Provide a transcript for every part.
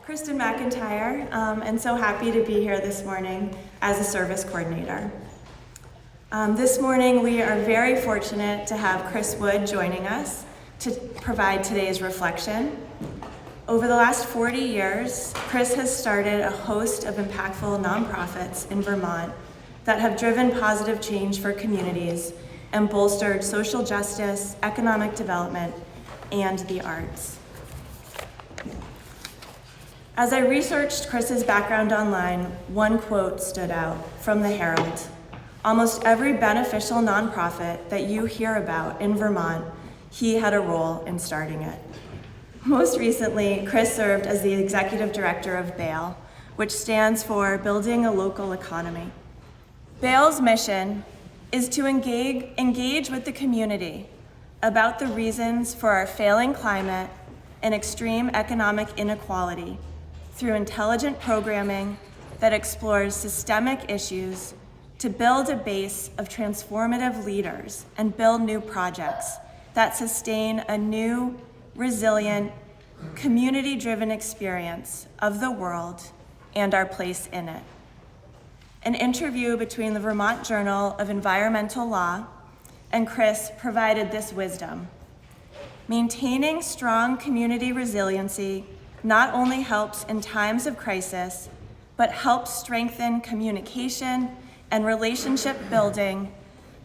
Kristen McIntyre, and so happy to be here this morning as a service coordinator. This morning we are very fortunate to have Chris Wood joining us to provide today's reflection. Over the last 40 years, Chris has started a host of impactful nonprofits in Vermont that have driven positive change for communities and bolstered social justice, economic development, and the arts. As I researched Chris's background online, one quote stood out from the Herald. Almost every beneficial nonprofit that you hear about in Vermont, he had a role in starting it. Most recently, Chris served as the Executive Director of BALE, which stands for Building a Local Economy. BALE's mission is to engage with the community about the reasons for our failing climate and extreme economic inequality through intelligent programming that explores systemic issues to build a base of transformative leaders and build new projects that sustain a new, resilient, community-driven experience of the world and our place in it. An interview between the Vermont Journal of Environmental Law and Chris provided this wisdom. Maintaining strong community resiliency not only helps in times of crisis, but helps strengthen communication and relationship building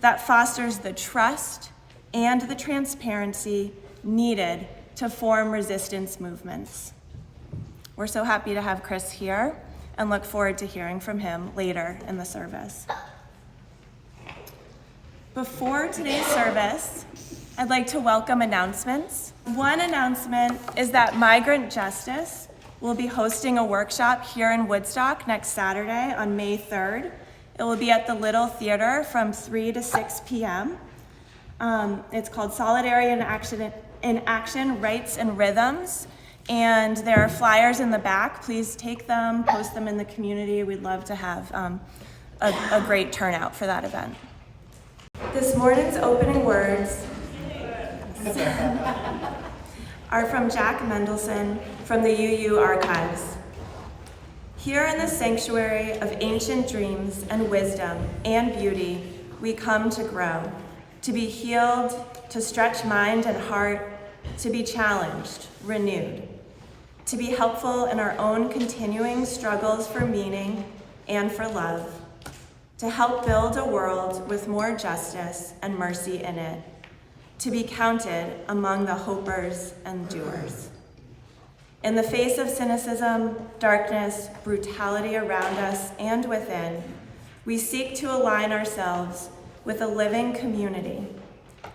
that fosters the trust and the transparency needed to form resistance movements. We're so happy to have Chris here and look forward to hearing from him later in the service. Before today's service, I'd like to welcome announcements. One announcement is that Migrant Justice will be hosting a workshop here in Woodstock next Saturday on May 3rd. It will be at the Little Theater from 3 to 6 p.m. It's called Solidarity in Action, Rights and Rhythms. And there are flyers in the back. Please take them, post them in the community. We'd love to have a great turnout for that event. This morning's opening words are from Jack Mendelson from the UU Archives. Here in the sanctuary of ancient dreams and wisdom and beauty, we come to grow, to be healed, to stretch mind and heart, to be challenged, renewed, to be helpful in our own continuing struggles for meaning and for love, to help build a world with more justice and mercy in it, to be counted among the hopers and doers. In the face of cynicism, darkness, brutality around us and within, we seek to align ourselves with a living community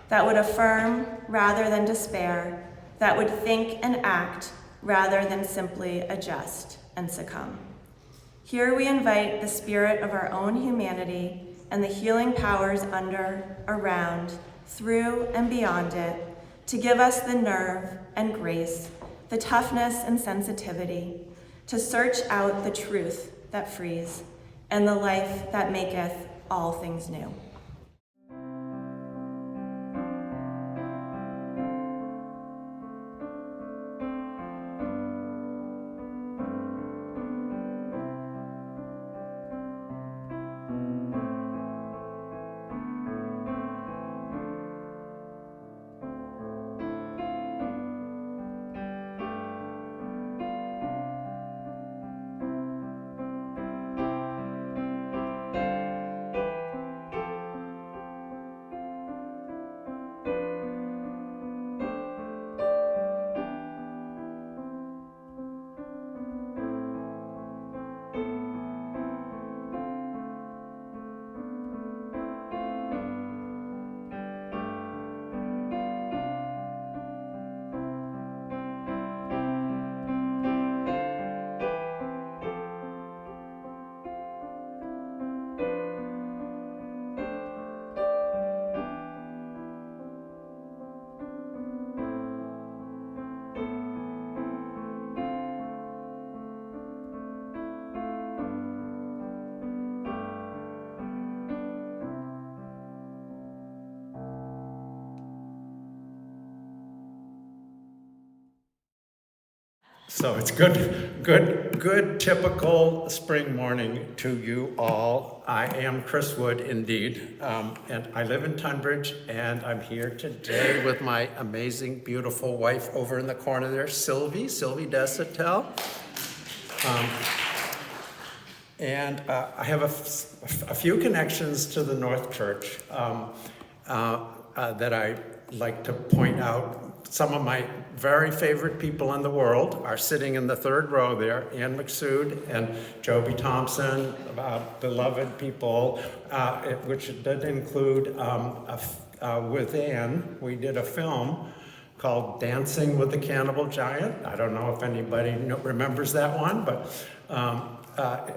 that would affirm rather than despair, that would think and act rather than simply adjust and succumb. Here we invite the spirit of our own humanity and the healing powers under, around, through, and beyond it to give us the nerve and grace, the toughness and sensitivity to search out the truth that frees and the life that maketh all things new. So it's good typical spring morning to you all. I am Chris Wood indeed, and I live in Tunbridge, and I'm here today with my amazing, beautiful wife over in the corner there, Sylvie Desatel. And I have a few connections to the North Church that I like to point out. Some of my very favorite people in the world are sitting in the third row there, Ann McSood and Joby Thompson, beloved people, which did include, with Ann, we did a film called Dancing with the Cannibal Giant. I don't know if anybody remembers that one, but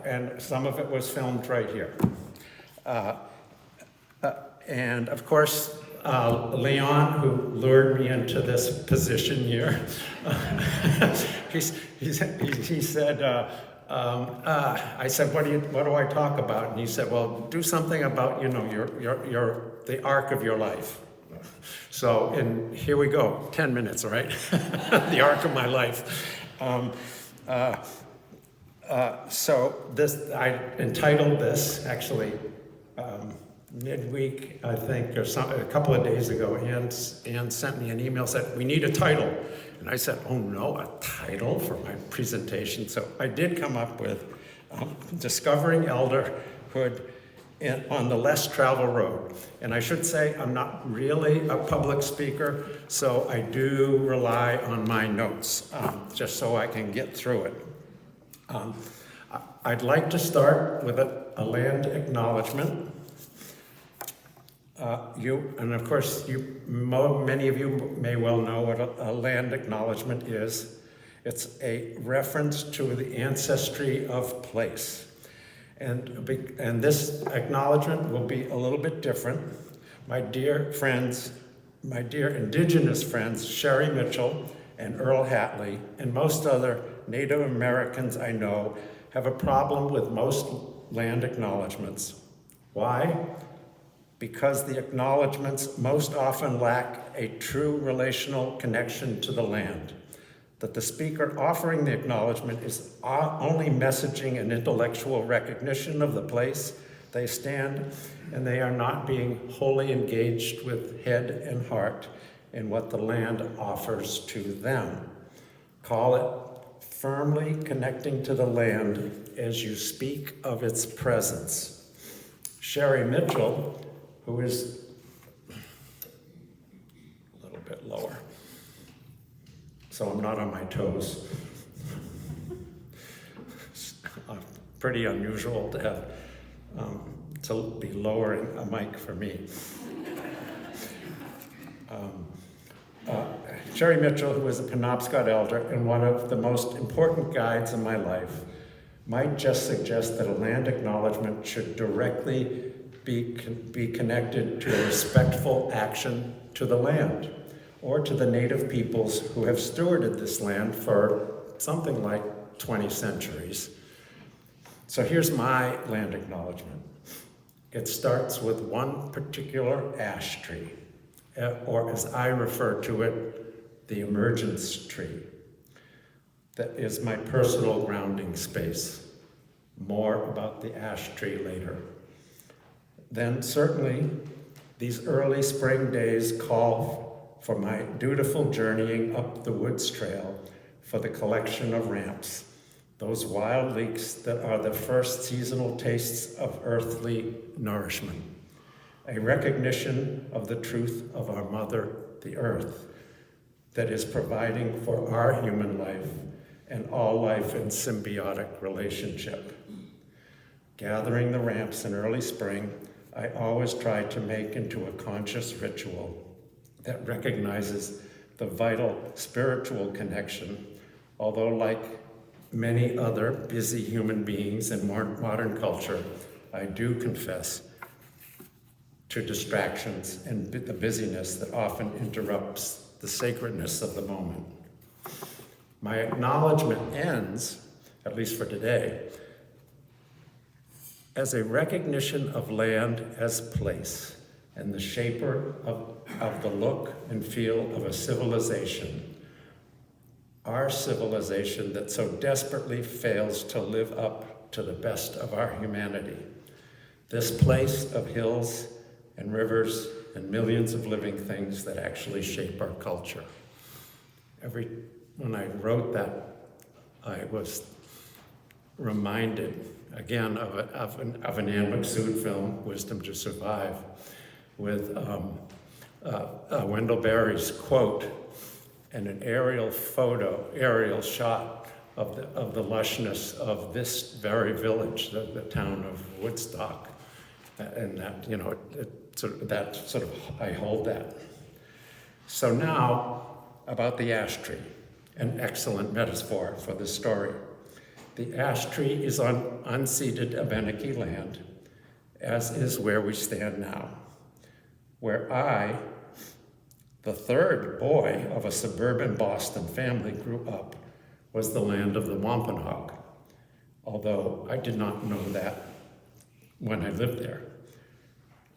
and some of it was filmed right here. And of course, Leon, who lured me into this position here, he said, I said, what do I talk about? And he said, well, do something about, the arc of your life. So, and here we go, 10 minutes, right? The arc of my life. So this, I entitled this actually midweek, I think, or a couple of days ago. Ann sent me an email, said, we need a title. And I said, oh no, a title for my presentation. So I did come up with Discovering Elderhood on the Less Traveled Road. And I should say, I'm not really a public speaker, so I do rely on my notes, just so I can get through it. I'd like to start with a land acknowledgement. And of course, many of you may well know what a land acknowledgement is. It's a reference to the ancestry of place. And this acknowledgement will be a little bit different. My dear friends, my dear Indigenous friends, Sherry Mitchell and Earl Hatley, and most other Native Americans I know, have a problem with most land acknowledgements. Why? Because the acknowledgements most often lack a true relational connection to the land. That the speaker offering the acknowledgement is only messaging an intellectual recognition of the place they stand, and they are not being wholly engaged with head and heart in what the land offers to them. Call it firmly connecting to the land as you speak of its presence. Sherry Mitchell, who is a little bit lower, so I'm not on my toes. Pretty unusual to have to be lowering a mic for me. Sherry Mitchell, who is a Penobscot elder and one of the most important guides in my life, might just suggest that a land acknowledgement should directly be connected to a respectful action to the land or to the native peoples who have stewarded this land for something like 20 centuries. So here's my land acknowledgement. It starts with one particular ash tree, or as I refer to it, the emergence tree. That is my personal grounding space. More about the ash tree later. Then certainly, these early spring days call for my dutiful journeying up the woods trail for the collection of ramps, those wild leeks that are the first seasonal tastes of earthly nourishment, a recognition of the truth of our mother, the earth, that is providing for our human life and all life in symbiotic relationship. Gathering the ramps in early spring, I always try to make into a conscious ritual that recognizes the vital spiritual connection, although like many other busy human beings in modern culture, I do confess to distractions and the busyness that often interrupts the sacredness of the moment. My acknowledgement ends, at least for today, as a recognition of land as place and the shaper of the look and feel of a civilization, our civilization that so desperately fails to live up to the best of our humanity. This place of hills and rivers and millions of living things that actually shape our culture. When I wrote that, I was reminded again of an Anne McSude film, Wisdom to Survive, with Wendell Berry's quote and an aerial shot of the lushness of this very village, the town of Woodstock. And that, I hold that. So now, about the ash tree, an excellent metaphor for this story. The ash tree is on unceded Abenaki land, as is where we stand now, where I, the third boy of a suburban Boston family, grew up, was the land of the Wampanoag, although I did not know that when I lived there.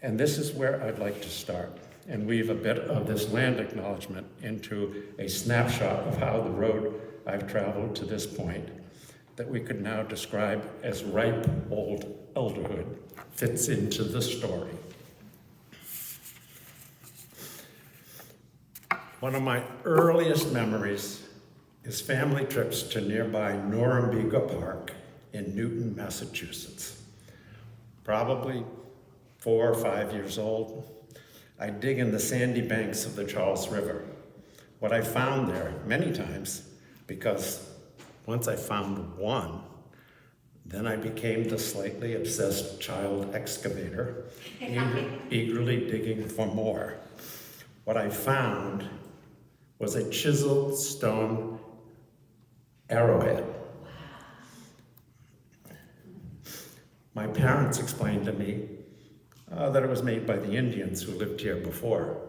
And this is where I'd like to start and weave a bit of this land acknowledgement into a snapshot of how the road I've traveled to this point, that we could now describe as ripe old elderhood, fits into the story. One of my earliest memories is family trips to nearby Norumbega Park in Newton, Massachusetts. Probably 4 or 5 years old, I'd dig in the sandy banks of the Charles River. What I found there many times, because once I found one, then I became the slightly obsessed child excavator, eagerly digging for more. What I found was a chiseled stone arrowhead. My parents explained to me that it was made by the Indians who lived here before.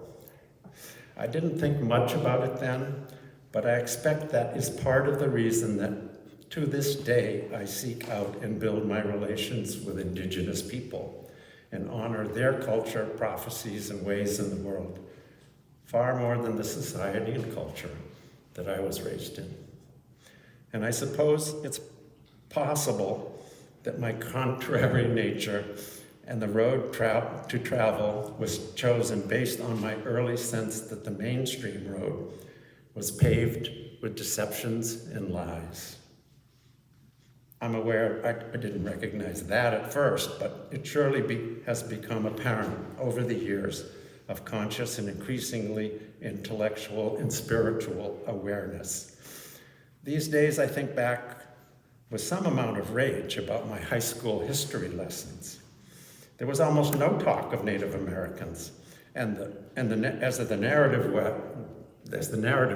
I didn't think much about it then, but I expect that is part of the reason that to this day I seek out and build my relations with Indigenous people and honor their culture, prophecies, and ways in the world, far more than the society and culture that I was raised in. And I suppose it's possible that my contrary nature and the road to travel was chosen based on my early sense that the mainstream road was paved with deceptions and lies. I'm aware I didn't recognize that at first, but it surely has become apparent over the years of conscious and increasingly intellectual and spiritual awareness. These days I think back with some amount of rage about my high school history lessons. There was almost no talk of Native Americans, as the narrative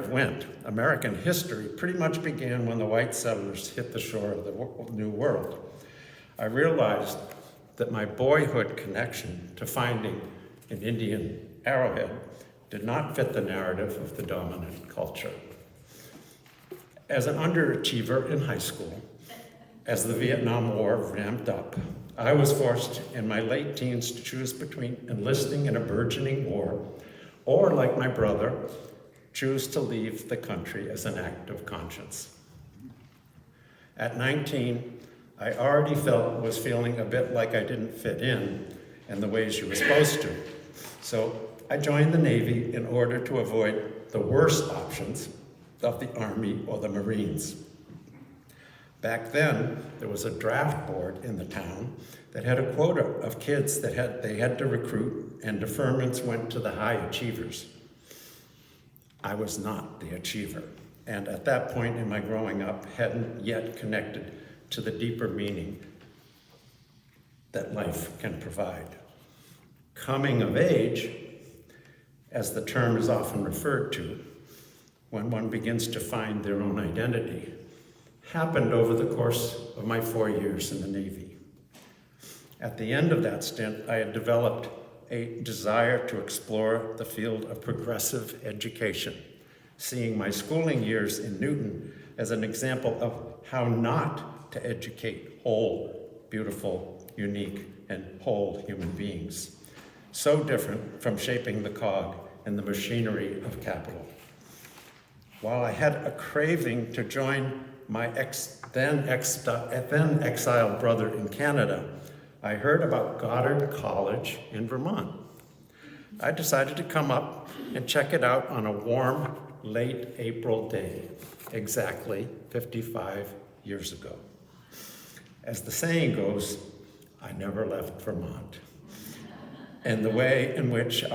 went, American history pretty much began when the white settlers hit the shore of the New World. I realized that my boyhood connection to finding an Indian arrowhead did not fit the narrative of the dominant culture. As an underachiever in high school, as the Vietnam War ramped up, I was forced in my late teens to choose between enlisting in a burgeoning war or, like my brother, choose to leave the country as an act of conscience. At 19, I already was feeling a bit like I didn't fit in the ways you were supposed to. So I joined the Navy in order to avoid the worst options of the Army or the Marines. Back then, there was a draft board in the town that had a quota of kids that they had to recruit, and deferments went to the high achievers. I was not the achiever, and at that point in my growing up, hadn't yet connected to the deeper meaning that life can provide. Coming of age, as the term is often referred to, when one begins to find their own identity, happened over the course of my 4 years in the Navy. At the end of that stint, I had developed a desire to explore the field of progressive education, seeing my schooling years in Newton as an example of how not to educate whole, beautiful, unique, and whole human beings. So different from shaping the cog in the machinery of capital. while I had a craving to join my then exiled brother in Canada, I heard about Goddard College in Vermont. I decided to come up and check it out on a warm, late April day, exactly 55 years ago. As the saying goes, I never left Vermont. And the way in which how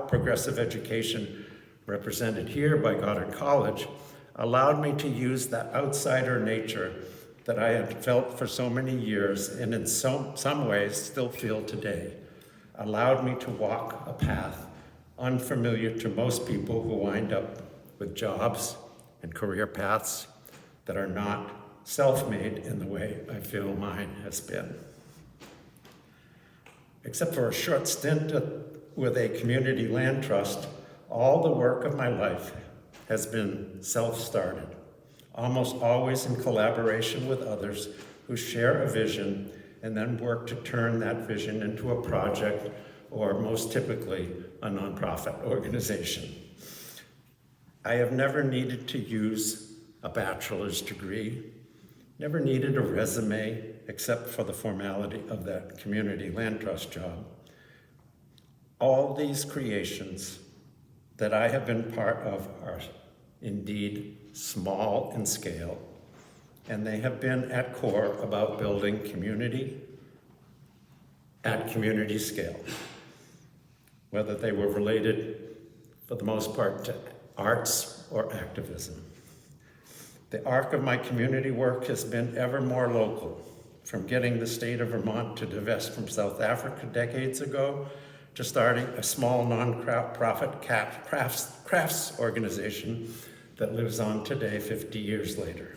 progressive education represented here by Goddard College allowed me to use that outsider nature that I had felt for so many years and in some ways still feel today, allowed me to walk a path unfamiliar to most people who wind up with jobs and career paths that are not self-made in the way I feel mine has been. Except for a short stint with a community land trust, all the work of my life has been self-started, almost always in collaboration with others who share a vision and then work to turn that vision into a project, or most typically, a nonprofit organization. I have never needed to use a bachelor's degree, never needed a resume except for the formality of that community land trust job. All these creations that I have been part of are indeed small in scale, and they have been at core about building community at community scale, whether they were related for the most part to arts or activism. The arc of my community work has been ever more local, from getting the state of Vermont to divest from South Africa decades ago, to starting a small non-profit crafts organization that lives on today 50 years later.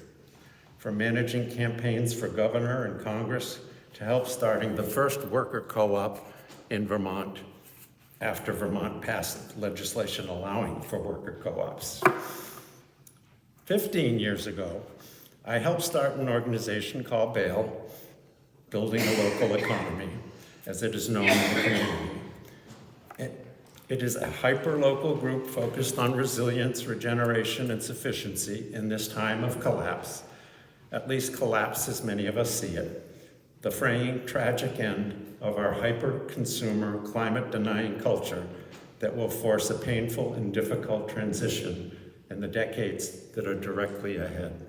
From managing campaigns for governor and Congress to help starting the first worker co-op in Vermont after Vermont passed legislation allowing for worker co-ops. 15 years ago, I helped start an organization called BALE, Building a Local Economy, as it is known in the community. It is a hyper-local group focused on resilience, regeneration, and sufficiency in this time of collapse, at least collapse as many of us see it, the fraying, tragic end of our hyper-consumer, climate-denying culture that will force a painful and difficult transition in the decades that are directly ahead.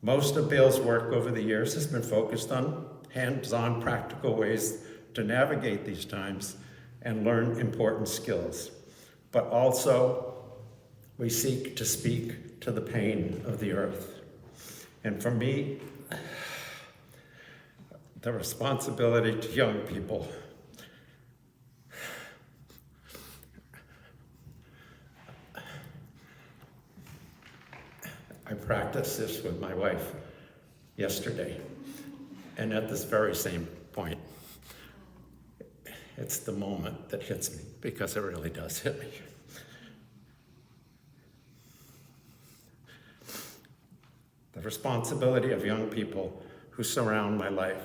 Most of BALE's work over the years has been focused on hands-on practical ways to navigate these times and learn important skills. But also, we seek to speak to the pain of the earth. And for me, the responsibility to young people I practiced this with my wife yesterday, and at this very same point, it's the moment that hits me, because it really does hit me. The responsibility of young people who surround my life.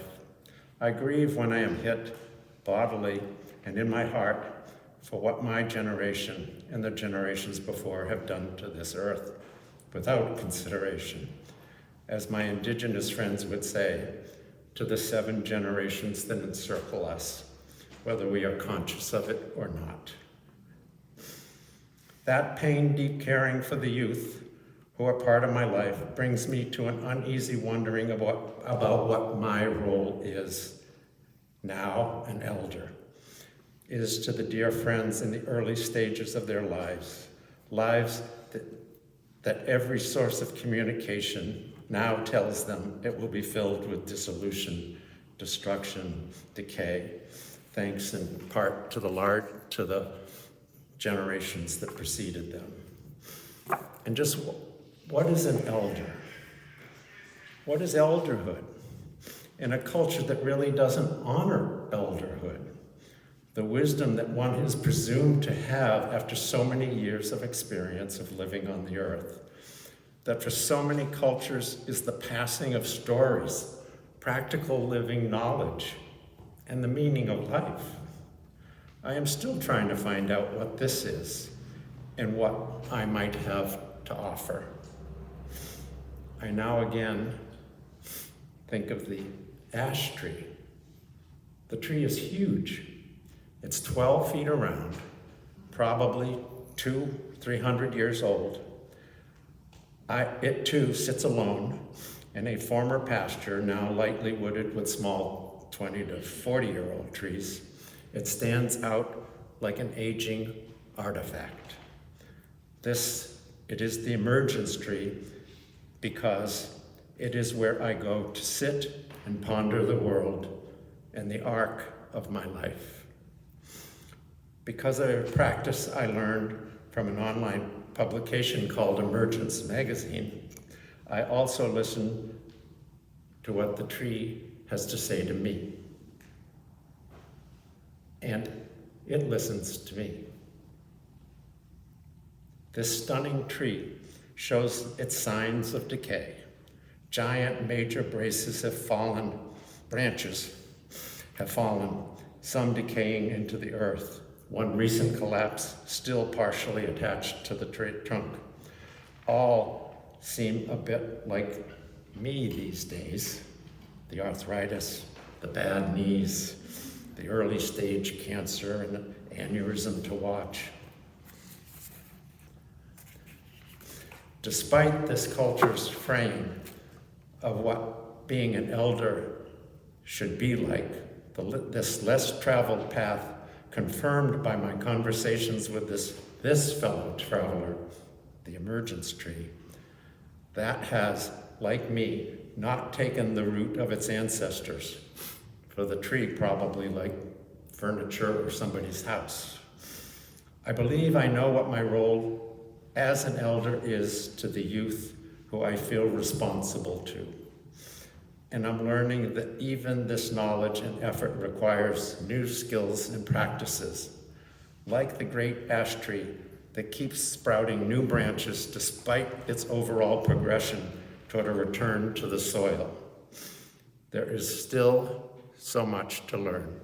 I grieve when I am hit bodily and in my heart for what my generation and the generations before have done to this earth without consideration. As my Indigenous friends would say, to the 7 generations that encircle us, whether we are conscious of it or not. That pain, deep caring for the youth who are part of my life brings me to an uneasy wondering about what my role is now an elder, is to the dear friends in the early stages of their lives that every source of communication now tells them it will be filled with dissolution, destruction, decay, thanks in part to the generations that preceded them. And just what is an elder? What is elderhood? In a culture that really doesn't honor elderhood, the wisdom that one is presumed to have after so many years of experience of living on the earth, that for so many cultures is the passing of stories, practical living knowledge, and the meaning of life. I am still trying to find out what this is and what I might have to offer. I now again think of the ash tree. The tree is huge. It's 12 feet around, probably 200-300 years old. It too sits alone in a former pasture, now lightly wooded with small 20 to 40-year-old trees. It stands out like an aging artifact. It is the emergence tree because it is where I go to sit and ponder the world and the arc of my life. Because of a practice I learned from an online publication called Emergence Magazine, I also listen to what the tree has to say to me. And it listens to me. This stunning tree shows its signs of decay. Giant major branches have fallen, some decaying into the earth. One recent collapse still partially attached to the trunk. All seem a bit like me these days. The arthritis, the bad knees, the early stage cancer and aneurysm to watch. Despite this culture's frame of what being an elder should be like, this less traveled path confirmed by my conversations with this fellow traveler, the emergence tree, that has, like me, not taken the route of its ancestors, for the tree probably like furniture or somebody's house. I believe I know what my role as an elder is to the youth who I feel responsible to. And I'm learning that even this knowledge and effort requires new skills and practices, like the great ash tree that keeps sprouting new branches despite its overall progression toward a return to the soil. There is still so much to learn.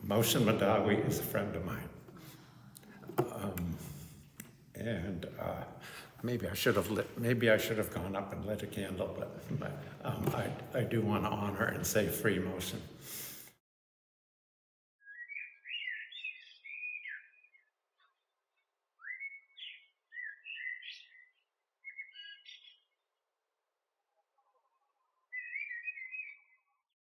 Moshe Madawi is a friend of mine. Maybe I should have gone up and lit a candle, but I do want to honor and say free Moshe.